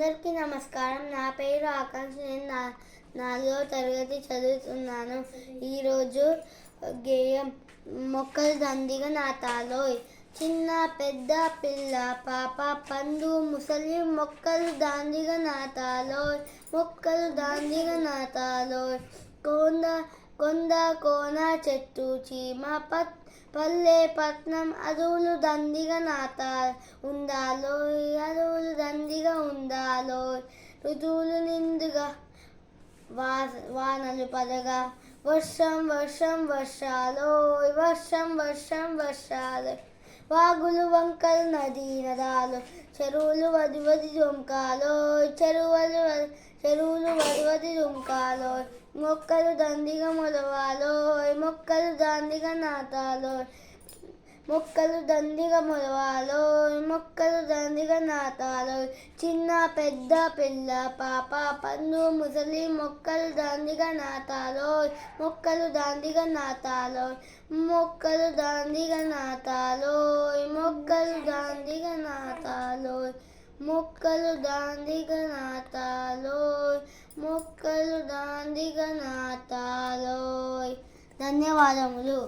అందరికీ నమస్కారం. నా పేరు ఆకాంక్ష. నేను 4వ తరగతి చదువుతున్నాను. ఈరోజు గేయం మొక్కలు దండిగా నాటాలోయ్. చిన్న పెద్ద పిల్ల పాప పండు ముసలి మొక్కలు దండిగా నాటాలోయ్. మొక్కలు దండిగా నాటాలోయ్. కొండ కోన చెట్టు చీమ పల్లె పట్నం అడవులు దండిగా ఉండాలోయ్. అడవులు దండిగా ఉండాలోయ్. ఋతువులు నిండుగా వానలు పడగా వర్షం వర్షాలోయ్. వర్షాలు వాగులు వంకలు నదాలు చెరువులు వది దుంకాలోయ్. చెరువులు వది దుంకాలోయ్. మొక్కలు దండిగా మొలవాలోయ్. మొక్కలు దండిగా నాటాలోయ్. మొక్కలు దండిగా మొలవాలోయ్. మొక్కలు దండిగా నాటాలోయ్. చిన్న పెద్ద పిల్ల పాప పండు ముసలి మొక్కలు దండిగా నాటాలోయ్. మొక్కలు దండిగా నాటాలోయ్. మొక్కలు దండిగా నాటాలోయ్. మొక్కలు దండిగా నాటాలోయ్. మొక్కలు దండిగా నాటాలోయ్. మొక్కలు దండిగా నాటాలోయ్. ధన్యవాదములు.